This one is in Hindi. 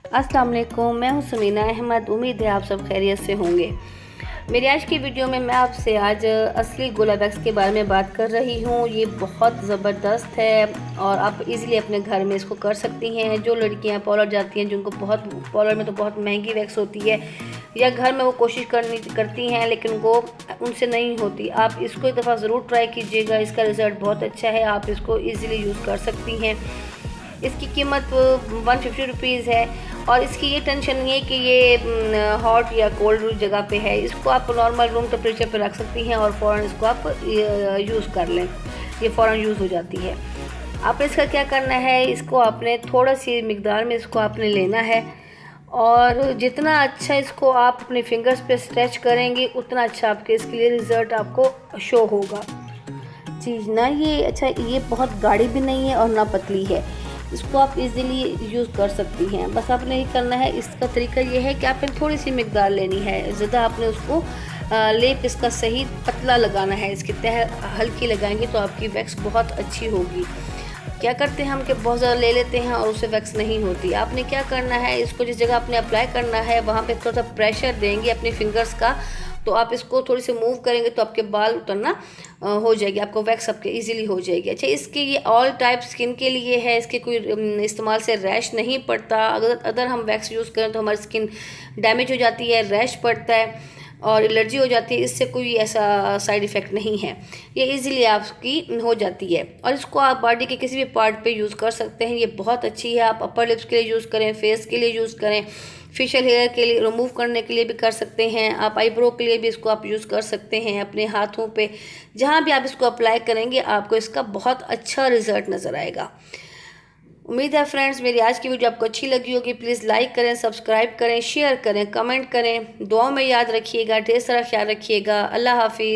अस्सलाम वालेकुम, मैं हूं समीना अहमद। उम्मीद है आप सब खैरियत से होंगे। मेरी आज की वीडियो में मैं आपसे आज असली गोला वैक्स के बारे में बात कर रही हूं। ये बहुत ज़बरदस्त है और आप इजीली अपने घर में इसको कर सकती हैं। जो लड़कियां पार्लर जाती हैं, जिनको बहुत पार्लर में तो बहुत महंगी वैक्स होती है, या घर में वो कोशिश करती हैं लेकिन वो उनसे नहीं होती, आप इसको एक दफ़ा ज़रूर ट्राई कीजिएगा। इसका रिज़ल्ट बहुत अच्छा है, आप इसको ईज़िली यूज़ कर सकती हैं। इसकी कीमत 150 रुपीज़ है और इसकी ये टेंशन नहीं है कि ये हॉट या कोल्ड जगह पे है। इसको आप नॉर्मल रूम टेम्परेचर पे रख सकती हैं और फ़ौरन इसको आप यूज़ कर लें, ये फ़ौरन यूज़ हो जाती है। आपने इसका क्या करना है, इसको आपने थोड़ा सी मिकदार में इसको आपने लेना है और जितना अच्छा इसको आप अपने फिंगर्स पे स्ट्रेच करेंगे उतना अच्छा आपके इसके लिए रिज़ल्ट आपको शो होगा। चीज़ ना ये बहुत गाढ़ी भी नहीं है और ना पतली है। इसको आप इजीली यूज़ कर सकती हैं। बस आपने ये करना है, इसका तरीका ये है कि आपने थोड़ी सी मिकदार लेनी है, ज़्यादा आपने उसको लेप इसका सही पतला लगाना है। इसकी तह हल्की लगाएंगे तो आपकी वैक्स बहुत अच्छी होगी। क्या करते हैं हम कि बहुत ज़्यादा ले लेते हैं और उससे वैक्स नहीं होती। आपने क्या करना है, इसको जिस जगह आपने अप्लाई करना है वहाँ पे थोड़ा सा प्रेशर देंगे अपने फिंगर्स का, तो आप इसको थोड़ी सी मूव करेंगे तो आपके बाल उतरना हो जाएगी, आपको वैक्स आपके इजीली हो जाएगी। अच्छा, इसके ये ऑल टाइप स्किन के लिए है, इसके कोई इस्तेमाल से रैश नहीं पड़ता। अगर हम वैक्स यूज़ करें तो हमारी स्किन डैमेज हो जाती है, रैश पड़ता है और एलर्जी हो जाती है। इससे कोई ऐसा साइड इफ़ेक्ट नहीं है, ये इजीली आपकी हो जाती है। और इसको आप बॉडी के किसी भी पार्ट पे यूज़ कर सकते हैं। ये बहुत अच्छी है, आप अपर लिप्स के लिए यूज़ करें, फेस के लिए यूज़ करें, फेशियल हेयर के लिए रिमूव करने के लिए भी कर सकते हैं, आप आईब्रो के लिए भी इसको आप यूज़ कर सकते हैं। अपने हाथों पे जहाँ भी आप इसको अप्लाई करेंगे आपको इसका बहुत अच्छा रिजल्ट नज़र आएगा। उम्मीद है फ्रेंड्स मेरी आज की वीडियो आपको अच्छी लगी होगी। प्लीज़ लाइक करें, सब्सक्राइब करें, शेयर करें, कमेंट करें। दुआओं में याद रखिएगा, ढेर सारा ख्याल रखिएगा। अल्लाह हाफिज़।